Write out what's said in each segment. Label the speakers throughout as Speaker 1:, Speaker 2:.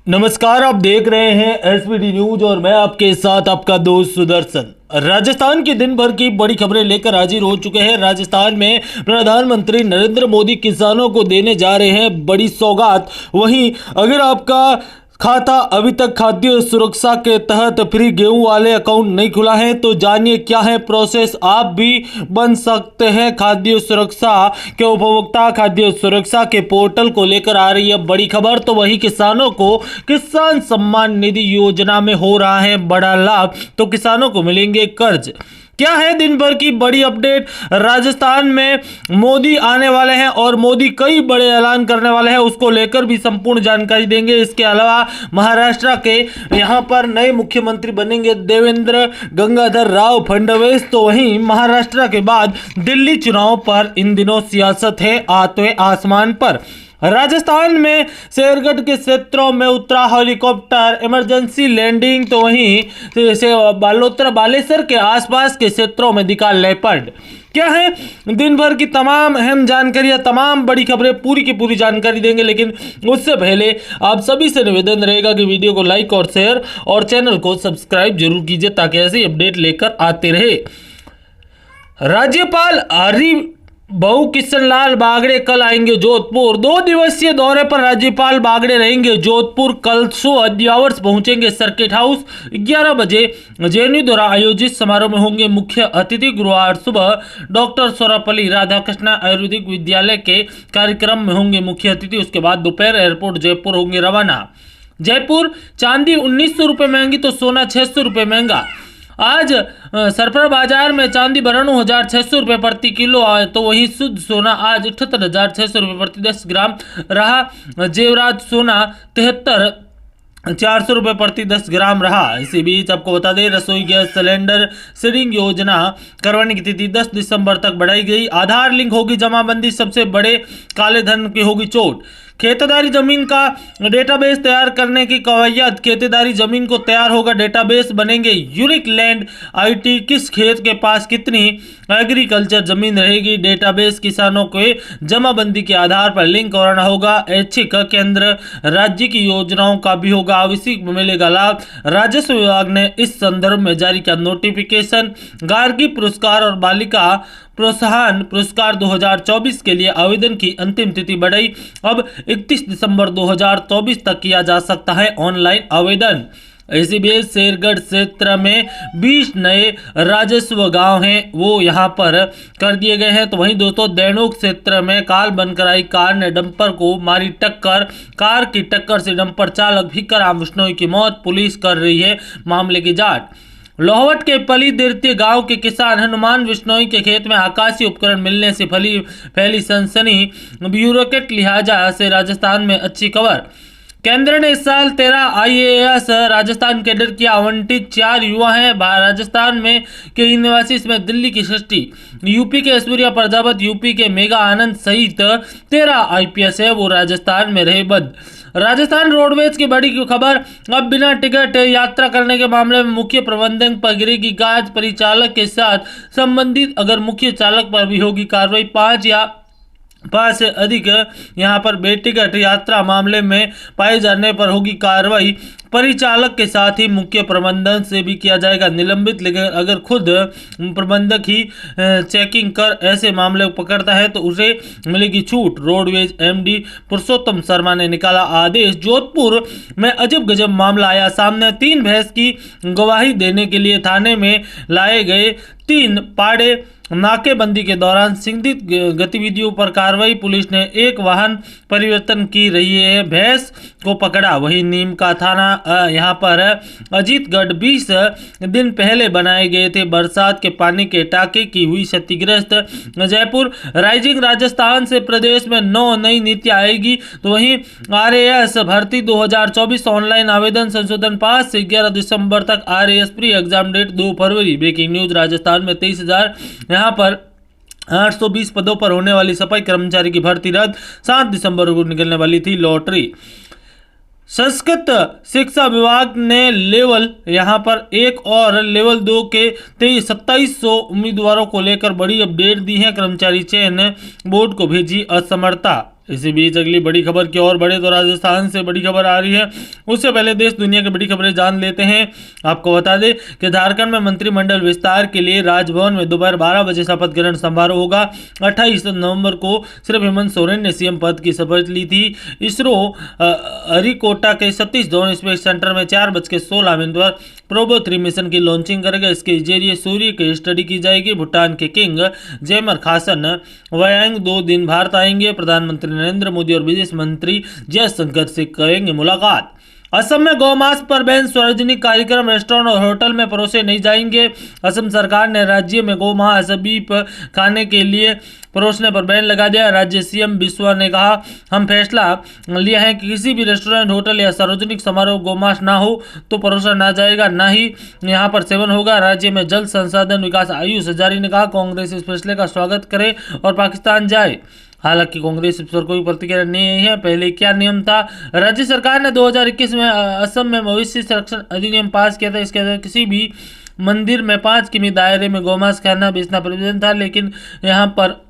Speaker 1: नमस्कार, आप देख रहे हैं एसपीडी न्यूज और मैं आपके साथ आपका दोस्त सुदर्शन। राजस्थान की दिन भर की बड़ी खबरें लेकर हाजिर हो चुके हैं। राजस्थान में प्रधानमंत्री नरेंद्र मोदी किसानों को देने जा रहे हैं बड़ी सौगात। वहीं अगर आपका खाता अभी तक खाद्य सुरक्षा के तहत फ्री गेहूं वाले अकाउंट नहीं खुला है तो जानिए क्या है प्रोसेस। आप भी बन सकते हैं खाद्य सुरक्षा के उपभोक्ता। खाद्य सुरक्षा के पोर्टल को लेकर आ रही है बड़ी खबर। तो वही किसानों को किसान सम्मान निधि योजना में हो रहा है बड़ा लाभ, तो किसानों को मिलेंगे कर्ज। क्या है दिन भर की बड़ी अपडेट। राजस्थान में मोदी आने वाले हैं और मोदी कई बड़े ऐलान करने वाले हैं, उसको लेकर भी संपूर्ण जानकारी देंगे। इसके अलावा महाराष्ट्र के यहां पर नए मुख्यमंत्री बनेंगे देवेंद्र गंगाधर राव फडणवीस। तो वहीं महाराष्ट्र के बाद दिल्ली चुनाव पर इन दिनों सियासत है आते आसमान पर। राजस्थान में शेरगढ़ के क्षेत्रों में उतरा हेलीकॉप्टर, इमरजेंसी लैंडिंग। तो वहीं से बालोतरा बालेसर के आसपास के क्षेत्रों में दिखा लेपर्ड। क्या है दिन भर की तमाम अहम जानकारियां, तमाम बड़ी खबरें, पूरी की पूरी जानकारी देंगे। लेकिन उससे पहले आप सभी से निवेदन रहेगा कि वीडियो को लाइक और शेयर और चैनल को सब्सक्राइब जरूर कीजिए ताकि ऐसी अपडेट लेकर आते रहे। राज्यपाल हरिभाऊ किशन लाल बागड़े कल आएंगे जोधपुर। 2 दिवसीय दौरे पर राज्यपाल बागड़े रहेंगे जोधपुर। कल सुबह अद्यावर्ष पहुंचेंगे सर्किट हाउस। 11 बजे जेएनयू द्वारा आयोजित समारोह में होंगे मुख्य अतिथि। गुरुवार सुबह डॉक्टर सर्वपल्ली राधाकृष्ण आयुर्वेदिक विद्यालय के कार्यक्रम में होंगे मुख्य अतिथि। उसके बाद दोपहर एयरपोर्ट जयपुर होंगे रवाना। जयपुर चांदी 1900 रुपये महंगी तो सोना 600 रुपये महंगा। आज सरफरा बाजार में चांदी 92,600 रुपये प्रति किलो आए तो वहीं शुद्ध सोना आज 78,600 रुपये प्रति 10 ग्राम रहा। जेवरात सोना 73,400 रुपये प्रति 10 ग्राम रहा। इसी बीच आपको बता दें रसोई गैस सिलेंडर सीडिंग योजना करवाने की तिथि 10 दिसंबर तक बढ़ाई गई। आधार लिंक होगी जमाबंदी, सबसे बड़े काले धन की होगी चोट। खेतीदारी जमीन का डेटाबेस तैयार करने की कवायद। खेतीदारी जमीन को तैयार होगा डेटाबेस बनेंगे। यूनिक लैंड आईटी, किस खेत के पास कितनी एग्रीकल्चर जमीन रहेगी। डेटाबेस किसानों के जमाबंदी के आधार पर लिंक कराना होगा। ऐच्छिक केंद्र राज्य की योजनाओं का भी होगा आवश्यक मिलेगा लाभ। राजस्व विभाग ने इस संदर्भ में जारी किया नोटिफिकेशन। गार्गी पुरस्कार और बालिका प्रोत्साहन पुरस्कार 2024 के लिए आवेदन की अंतिम तिथि बढ़ाई। अब 31 दिसंबर 2024 तक किया जा सकता है ऑनलाइन आवेदन। इसी बीच शेरगढ़ क्षेत्र में 20 नए राजस्व गांव हैं वो यहां पर कर दिए गए हैं। तो वहीं दोस्तों दैनोक क्षेत्र में काल बनकर आई कार ने डंपर को मारी टक्कर। कार की टक्कर से डंपर चालक भीखराम बिश्नोई की मौत। पुलिस कर रही है मामले की जांच। लोहवट के पली दिरती गांव के किसान हनुमान बिश्नोई के खेत में आकाशीय उपकरण मिलने से फैली सनसनी। ब्यूरोक्रेट लिहाजा से राजस्थान में अच्छी खबर। केंद्र ने इस साल 13 आईएएस राजस्थान कैडर की आवंटित 4 युवा हैं राजस्थान में के निवासी, इसमें दिल्ली की सृष्टि, यूपी के ऐश्वर्या प्रजापत, यूपी के मेघा आनंद सहित 13 आईपीएस है वो राजस्थान में रहे बद। राजस्थान रोडवेज की बड़ी खबर। अब बिना टिकट यात्रा करने के मामले में मुख्य प्रबंधक पर गिरेगी गाज। परिचालक के साथ संबंधित अगर मुख्य चालक पर भी होगी कार्रवाई। 5 या 5 से अधिक यहां पर बेटिकट यात्रा मामले में पाए जाने पर होगी कार्रवाई। परिचालक के साथ ही मुख्य प्रबंधन से भी किया जाएगा निलंबित। लेकिन अगर खुद प्रबंधक ही चेकिंग कर ऐसे मामले पकड़ता है तो उसे मिलेगी छूट। रोडवेज एमडी पुरुषोत्तम शर्मा ने निकाला आदेश। जोधपुर में अजब गजब मामला आया सामने। 3 भैंस की गवाही देने के लिए थाने में लाए गए 3 पाड़े। नाकेबंदी के दौरान संदिग्ध गतिविधियों पर कार्रवाई। पुलिस ने एक वाहन परिवर्तन की रही है भैंस को पकड़ा। वहीं नीम का थाना यहां पर अजीतगढ़ 20 दिन पहले बनाए गए थे बरसात के पानी के टाके की हुई क्षतिग्रस्त। जयपुर राइजिंग राजस्थान से प्रदेश में 9 नई नीति आएगी। तो वहीं आरएएस भर्ती 2024 ऑनलाइन आवेदन संशोधन 5 से 11 दिसंबर तक। आरएएस प्री एग्जाम डेट 2 फरवरी। ब्रेकिंग न्यूज राजस्थान में 23,000 यहाँ पर 820 पदों पर होने वाली सफाई कर्मचारी की भर्ती रद्द। 7 दिसंबर को निकलने वाली थी लॉटरी। संस्कृत शिक्षा विभाग ने लेवल यहाँ पर 1 और लेवल 2 के 2700 उम्मीदवारों को लेकर बड़ी अपडेट दी है। कर्मचारी चयन बोर्ड को भेजी असमर्थता। इसी बीच अगली बड़ी खबर की ओर बढ़े तो राजस्थान से बड़ी खबर आ रही है। उससे पहले देश दुनिया की बड़ी खबरें जान लेते हैं। आपको बता दें कि झारखंड में मंत्रिमंडल विस्तार के लिए राजभवन में दोपहर 12 बजे शपथ ग्रहण समारोह होगा। 28 नवंबर को सिर्फ हेमंत सोरेन ने सीएम पद की शपथ ली थी। इसरो हरिकोटा के सतीश धवन स्पेस सेंटर में 4:16 पर प्रोबो 3 मिशन की लॉन्चिंग करेगा। इसके जरिए सूर्य की स्टडी की जाएगी। भूटान के किंग जेमर खासन वयांग 2 दिन भारत आएंगे। प्रधानमंत्री नरेंद्र मोदी और विदेश मंत्री जयशंकर से करेंगे मुलाकात। असम में गौमांस पर बैन, सार्वजनिक कार्यक्रम, रेस्टोरेंट और होटल में परोसे नहीं जाएंगे। असम सरकार ने राज्य में गौमांस बीफ खाने के लिए परोसने पर बैन लगा दिया। राज्य सीएम बिस्वा ने कहा, हम फैसला लिया है कि किसी भी रेस्टोरेंट, होटल या सार्वजनिक समारोह गौमांस ना हो तो परोसा ना जाएगा, ना ही यहाँ पर सेवन होगा। राज्य में जल संसाधन विकास आयुष हजारी ने कहा, कांग्रेस इस फैसले का स्वागत करे और पाकिस्तान जाए। हालांकि कांग्रेस इस पर कोई प्रतिक्रिया नहीं है। पहले क्या नियम था? राज्य सरकार ने 2021 में असम में मवेशी संरक्षण अधिनियम पास किया था। इसके अंदर किसी भी मंदिर में 5 किमी दायरे में गौमांस खाना बेचना प्रतिबंध था, लेकिन यहाँ पर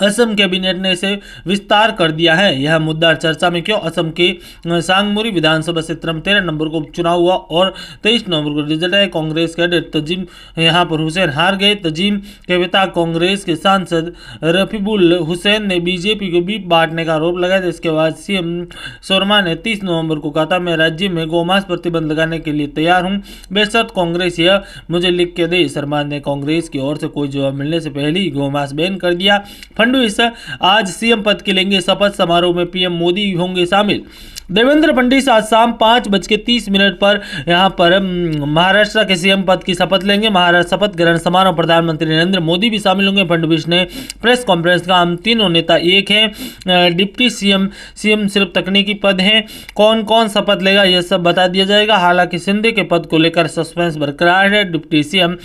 Speaker 1: असम कैबिनेट ने इसे विस्तार कर दिया है। यह मुद्दा चर्चा में क्यों? असम के सांगमुरी विधानसभा क्षेत्र में 13 नवंबर को उपचुनाव हुआ और 23 नवंबर को रिजल्ट आया। कांग्रेस कैडेट तजीम यहाँ पर हुसैन हार गए। तजीम के पिता कांग्रेस के सांसद रफीबुल हुसैन ने बीजेपी को बीफ बांटने का आरोप लगाया था। इसके बाद सीएम शर्मा ने 30 नवंबर को कहा था, मैं राज्य में गौमांस प्रतिबंध लगाने के लिए तैयार हूँ, बेशर्त कांग्रेस यह मुझे लिख के दे। शर्मा ने कांग्रेस की ओर से कोई जवाब मिलने से पहले ही गौमांस बैन कर दिया। फडणवीस आज सीएम पद के लेंगे शपथ। समारोह में पीएम मोदी होंगे शामिल। देवेंद्र फडणवीस आज शाम 5:30 पर यहां पर महाराष्ट्र के सीएम पद की शपथ लेंगे। महाराष्ट्र शपथ ग्रहण समारोह प्रधानमंत्री नरेंद्र मोदी भी शामिल होंगे। फडणवीस ने प्रेस कॉन्फ्रेंस का, हम तीनों नेता एक हैं, डिप्टी सीएम सिर्फ तकनीकी पद हैं, कौन कौन शपथ लेगा यह सब बता दिया जाएगा। हालांकि शिंदे के पद को लेकर सस्पेंस बरकरार है, डिप्टी सीएम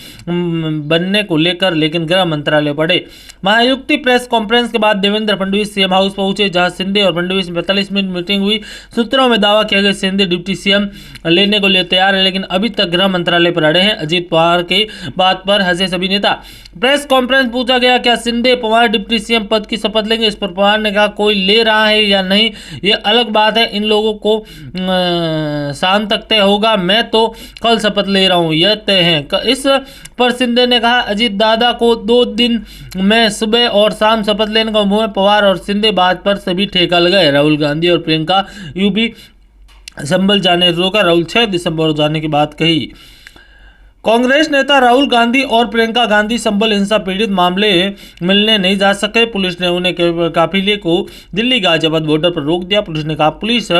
Speaker 1: बनने को लेकर, लेकिन गृह मंत्रालय पड़े। महायुक्ति प्रेस कॉन्फ्रेंस के बाद देवेंद्र फडणवीस सीएम हाउस पहुंचे, जहां शिंदे और फडणवीस में 45 मिनट मीटिंग हुई। सूत्रों में दावा किया गया शिंदे डिप्टी सीएम लेने को लिए तैयार है, लेकिन अभी तक गृह मंत्रालय पर अड़े हैं। अजीत पवार के बात पर हंसे सभी नेता। प्रेस कॉन्फ्रेंस पूछा गया, क्या शिंदे पवार डिप्टी सीएम पद की शपथ लेंगे? इस पर पवार ने कहा, कोई ले रहा है या नहीं ये अलग बात है, इन लोगों को शाम तक तय होगा, मैं तो कल शपथ ले रहा हूँ, यह तय है। इस पर शिंदे ने कहा, अजीत दादा को 2 दिन में सुबह और शाम शपथ लेने का मुंह है। पवार और शिंदे बात पर सभी ठेका लगाए। राहुल गांधी और प्रियंका यूपी संभल जाने रोका, राहुल 6 दिसंबर जाने की बात कही। कांग्रेस नेता राहुल गांधी और प्रियंका गांधी संभल हिंसा पीड़ित मामले मिलने नहीं जा सके। पुलिस ने उन्हें काफिले को दिल्ली गाजियाबाद बॉर्डर पर रोक दिया। पुलिस ने कहा, पुलिस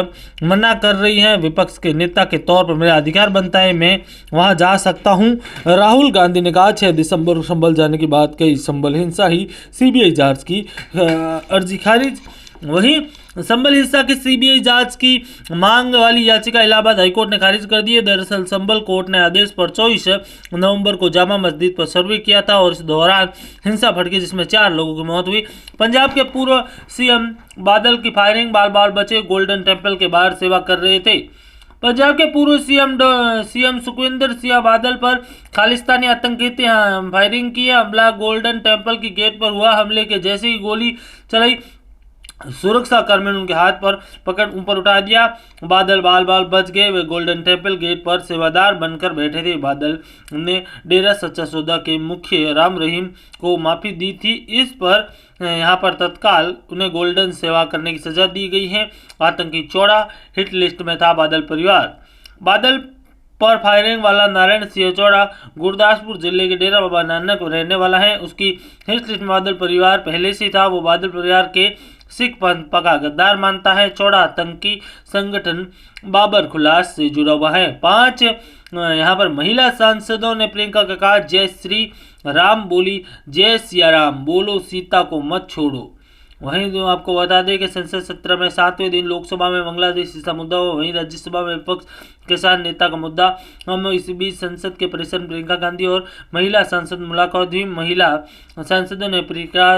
Speaker 1: मना कर रही है, विपक्ष के नेता के तौर पर मेरा अधिकार बनता है, मैं वहां जा सकता हूं। राहुल गांधी ने कहा, 6 दिसंबर को संभल जाने की बात कही। संभल हिंसा ही सीबीआई जांच की अर्जी खारिज। वहीं संभल हिंसा की सीबीआई जांच की मांग वाली याचिका इलाहाबाद हाईकोर्ट ने खारिज कर दी है। दरअसल संभल कोर्ट ने आदेश पर 24 नवंबर को जामा मस्जिद पर सर्वे किया था और इस दौरान हिंसा भड़की, जिसमें 4 लोगों की मौत हुई। पंजाब के पूर्व सीएम बादल की फायरिंग, बाल बाल बचे गोल्डन टेम्पल के बाहर सेवा कर रहे थे। पंजाब के पूर्व सीएम सुखविंदर सिंह बादल पर खालिस्तानी आतंकी फायरिंग की। हमला गोल्डन टेम्पल की गेट पर हुआ। हमले के जैसे ही गोली चलाई, सुरक्षा कर्मियों ने उनके हाथ पर पकड़ ऊपर उठा दिया। बादल बाल बाल बच गए। वे गोल्डन टेम्पल गेट पर सेवादार बनकर बैठे थे। बादल ने डेरा सच्चा सौदा के मुखिया राम रहीम को माफी दी थी। इस पर यहाँ पर तत्काल उन्हें गोल्डन सेवा करने की सजा दी गई है। आतंकी चौड़ा हिट लिस्ट में था बादल परिवार। बादल पर फायरिंग वाला नारायण सिंह चौड़ा गुरदासपुर जिले के डेरा बाबा नानक रहने वाला है। उसकी हिट लिस्ट में बादल परिवार पहले से था। वो बादल परिवार के सिख पंथ का गद्दार मानता है। चौड़ा आतंकी संगठन बाबर खुलास से जुड़ा हुआ है। 5 यहाँ पर महिला सांसदों ने प्रियंका का कहा, जय श्री राम बोली, जय सिया राम बोलो, सीता को मत छोड़ो। वहीं जो आपको बता दें कि संसद सत्र में 7वें दिन लोकसभा में बांग्लादेश का मुद्दा हो, वहीं राज्यसभा में विपक्ष किसान नेता का मुद्दा। हम इस बीच संसद के परिसर में प्रियंका गांधी और महिला सांसद मुलाकात हुई। महिला सांसदों ने प्रियंका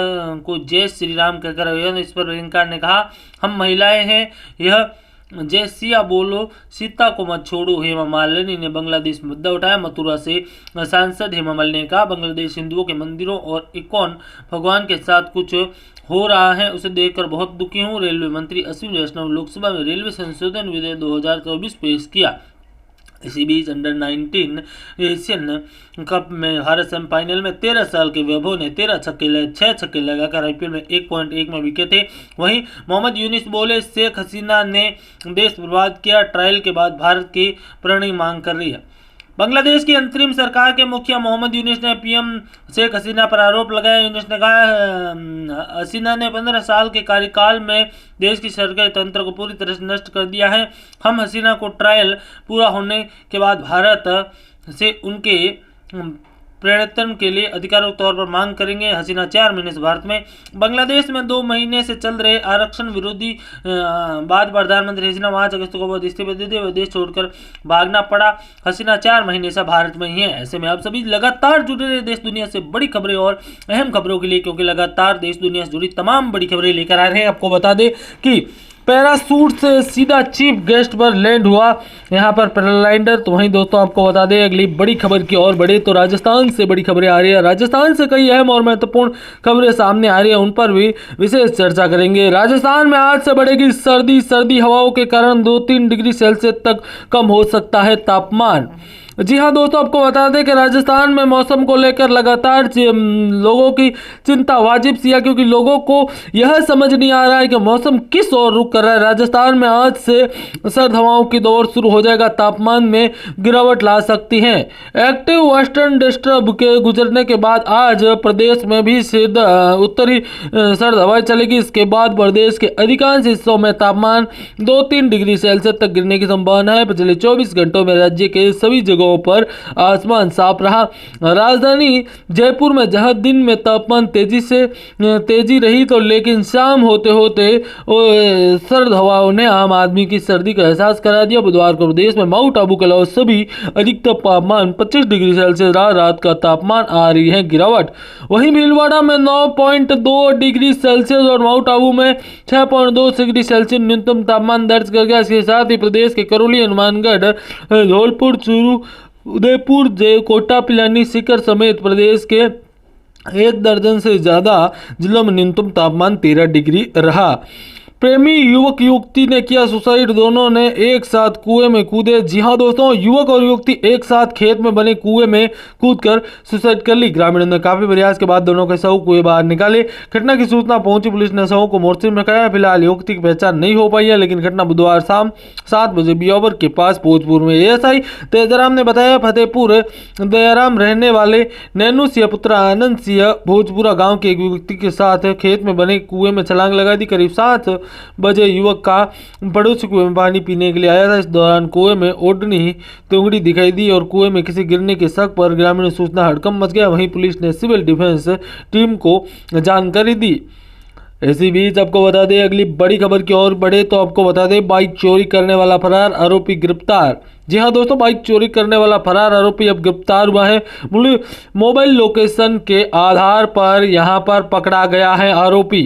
Speaker 1: को जय श्री राम कहकर अभिवादन। इस पर प्रियंका ने कहा, हम महिलाएं हैं, यह जय सिया बोलो, सीता को मत छोड़ो, हेमा मालिनी ने बांग्लादेश मुद्दा उठाया। मथुरा से सांसद हेमा मालिनी ने कहा, बांग्लादेश हिंदुओं के मंदिरों और इकॉन भगवान के साथ कुछ हो रहा है, उसे देखकर बहुत दुखी हूँ। रेलवे मंत्री अश्विनी वैष्णव लोकसभा में रेलवे संशोधन विधेयक 2024 पेश किया। इसी बीच अंडर 19 एशियन कप में भारत सेमीफाइनल में 13 साल के वैभव ने 6 छक्के लगाकर आईपीएल में 1.1 में विकेट थे। वहीं मोहम्मद यूनिस बोले, शेख हसीना ने देश बर्बाद किया, ट्रायल के बाद भारत की प्रणय मांग कर रही है। बांग्लादेश की अंतरिम सरकार के मुखिया मोहम्मद यूनिस ने पीएम शेख हसीना पर आरोप लगाया। यूनिस ने कहा, हसीना ने 15 साल के कार्यकाल में देश की सरकारी तंत्र को पूरी तरह से नष्ट कर दिया है। हम हसीना को ट्रायल पूरा होने के बाद भारत से उनके पर्यटन के लिए आधिकारिक तौर पर मांग करेंगे। हसीना 4 महीने से भारत में। बांग्लादेश में 2 महीने से चल रहे आरक्षण विरोधी बाद प्रधानमंत्री हसीना 5 अगस्त को बाद इस्तीफा देते हुए देश छोड़कर भागना पड़ा। हसीना 4 महीने से भारत में ही है। ऐसे में आप सभी लगातार जुड़े रहे देश दुनिया से बड़ी खबरें और अहम खबरों के लिए, क्योंकि लगातार देश दुनिया से जुड़ी तमाम बड़ी खबरें लेकर आ रहे हैं। आपको बता दें कि पैराशूट से सीधा चीफ गेस्ट पर लैंड हुआ यहाँ पर पैराग्लाइडर। तो वहीं दोस्तों आपको बता दें अगली बड़ी खबर की ओर बढ़े तो राजस्थान से बड़ी खबरें आ रही है। राजस्थान से कई अहम और महत्वपूर्ण खबरें सामने आ रही है, उन पर भी विशेष चर्चा करेंगे। राजस्थान में आज से बढ़ेगी सर्दी हवाओं के कारण 2-3 डिग्री सेल्सियस तक कम हो सकता है तापमान। जी हाँ दोस्तों, आपको बता दें कि राजस्थान में मौसम को लेकर लगातार लोगों की चिंता वाजिब सी है, क्योंकि लोगों को यह समझ नहीं आ रहा है कि मौसम किस ओर रुख कर रहा है। राजस्थान में आज से सर्द हवाओं की दौर शुरू हो जाएगा, तापमान में गिरावट ला सकती है। एक्टिव वेस्टर्न डिस्टर्ब के गुजरने के बाद आज प्रदेश में भी उत्तरी सर्द हवाएं चलेगी। इसके बाद प्रदेश के अधिकांश हिस्सों में तापमान 2-3 डिग्री सेल्सियस तक गिरने की संभावना है। पिछले 24 घंटों में राज्य के सभी जगहों पर आसमान साफ रहा। राजधानी जयपुर में जहां दिन में तापमान तेजी रही, तो लेकिन शाम होते होते सर्द हवाओं ने आम आदमी की सर्दी का एहसास करा दिया। बुधवार को प्रदेश में माउंट आबू के अलावा सभी अधिकतम तापमान 25 डिग्री सेल्सियस रहा। रात का तापमान आ रही है गिरावट। वहीं भीलवाड़ा में 9.2 डिग्री सेल्सियस और माउंट आबू में 6.2 डिग्री सेल्सियस न्यूनतम तापमान दर्ज कर गया। इसके साथ ही प्रदेश के करौली, हनुमानगढ़, धौलपुर, चूरू, उदयपुर, कोटा, पिलानी, सीकर समेत प्रदेश के 1 दर्जन से ज्यादा जिलों में न्यूनतम तापमान 13 डिग्री रहा। प्रेमी युवक युवती ने किया सुसाइड, दोनों ने एक साथ कुएं में कूदे। जी हां दोस्तों, युवक और युवती एक साथ खेत में बने कुएं में कूदकर सुसाइड कर ली। ग्रामीणों ने काफी प्रयास के बाद दोनों के शव कुएं बाहर निकाले। घटना की सूचना पहुंची पुलिस ने शवों को मोर्चे में रखाया। फिलहाल युवती की पहचान नहीं हो पाई है, लेकिन घटना बुधवार शाम 7 बजे बियोवर के पास भोजपुर में। एएसआई तेजराम ने बताया, फतेहपुर दयाराम रहने वाले नैनू सिंह पुत्र आनंद सिंह भोजपुरा गाँव के एक व्यक्ति के साथ खेत में बने कुएं में छलांग लगा दी। करीब 7 बजे युवक का पड़ोसी कुएं में पानी पीने के लिए आया था। इस दौरान कुएं में ओढ़नी तोंगड़ी दिखाई दी और कुएं में किसी गिरने के शक पर ग्रामीणों की सूचना हड़कंप मच गया। वहीं पुलिस ने सिविल डिफेंस टीम को जानकारी दी। इसी बीच आपको बता दें अगली बड़ी खबर की ओर बढ़े तो आपको बता दें बाइक चोरी करने वाला फरार, आरोपी गिरफ्तार। जी हां दोस्तों, बाइक चोरी करने वाला फरार आरोपी अब गिरफ्तार हुआ है। मोबाइल लोकेशन के आधार पर यहां पर पकड़ा गया है आरोपी।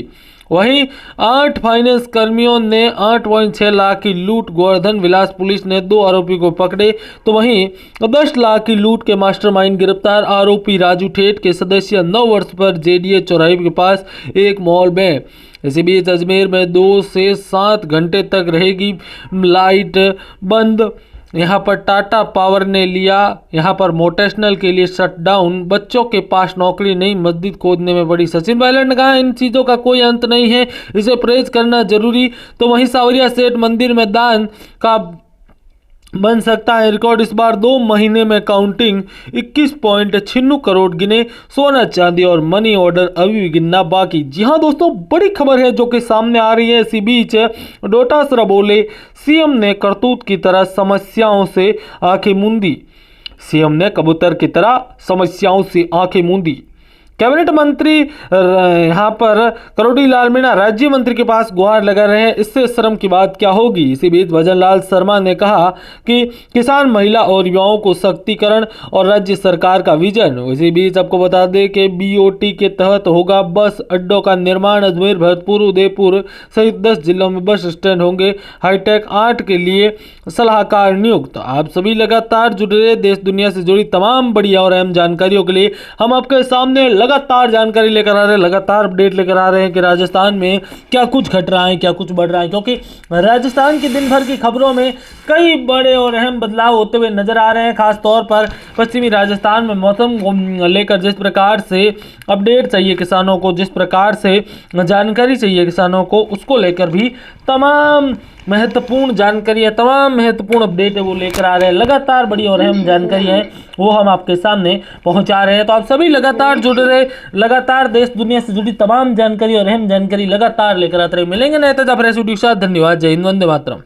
Speaker 1: वहीं 8 फाइनेंस कर्मियों ने 8.6 लाख की लूट, गोवर्धन विलास पुलिस ने 2 आरोपी को पकड़े। तो वहीं 10 लाख की लूट के मास्टरमाइंड गिरफ्तार, आरोपी राजू ठेठ के सदस्य 9 वर्ष पर जेडीए चौराहे के पास एक मॉल में। इसी बीच अजमेर में 2 से 7 घंटे तक रहेगी लाइट बंद। यहाँ पर टाटा पावर ने लिया यहाँ पर मोटेशनल के लिए शटडाउन। बच्चों के पास नौकरी नहीं, मस्जिद खोदने में बड़ी। सचिन पायलट ने कहा, इन चीज़ों का कोई अंत नहीं है, इसे प्रेज करना जरूरी। तो वहीं सावरिया सेठ मंदिर में दान का बन सकता है रिकॉर्ड। इस बार 2 महीने में काउंटिंग 21.96 करोड़ गिने। सोना, चांदी और मनी ऑर्डर अभी भी गिनना बाकी। जी हाँ दोस्तों, बड़ी खबर है जो कि सामने आ रही है। इसी बीच डोटासरा बोले, सीएम ने करतूत की तरह समस्याओं से आंखें मूंदी। सीएम ने कबूतर की तरह समस्याओं से आंखें मूंदी। कैबिनेट मंत्री यहाँ पर करोड़ी लाल मीणा राज्य मंत्री के पास गुहार लगा रहे हैं, इससे शर्म की बात क्या होगी। इसी बीच भजनलाल शर्मा ने कहा कि किसान, महिला और युवाओं को सशक्तिकरण और राज्य सरकार का विजन। इसी बीच आपको बता दें कि बीओटी के तहत होगा बस अड्डों का निर्माण। अजमेर, भरतपुर, उदयपुर सहित 10 जिलों में बस स्टैंड होंगे। हाईटेक 8 के लिए सलाहकार नियुक्त। आप सभी लगातार जुड़े रहे देश दुनिया से जुड़ी तमाम बड़ी और अहम जानकारियों के लिए हम आपके सामने लगातार जानकारी लेकर आ रहे हैं, लगातार अपडेट लेकर आ रहे हैं कि राजस्थान में क्या कुछ घट रहा है, क्या कुछ बढ़ रहा है, क्योंकि राजस्थान की दिन भर की खबरों में कई बड़े और अहम बदलाव होते हुए नजर आ रहे हैं। खासतौर पर पश्चिमी राजस्थान में मौसम को लेकर जिस प्रकार से अपडेट चाहिए किसानों को, जिस प्रकार से जानकारी चाहिए किसानों को, उसको लेकर भी तमाम महत्वपूर्ण जानकारियाँ, तमाम महत्वपूर्ण अपडेट है वो लेकर आ रहे हैं। लगातार बड़ी और अहम जानकारी है वो हम आपके सामने पहुंचा रहे हैं। तो आप सभी लगातार जुड़े रहे, लगातार देश दुनिया से जुड़ी तमाम जानकारी और अहम जानकारी लगातार लेकर आते रहे। मिलेंगे नए ताजा फ्रेश वीडियो के साथ। धन्यवाद। जय हिंद, वंदे मातरम।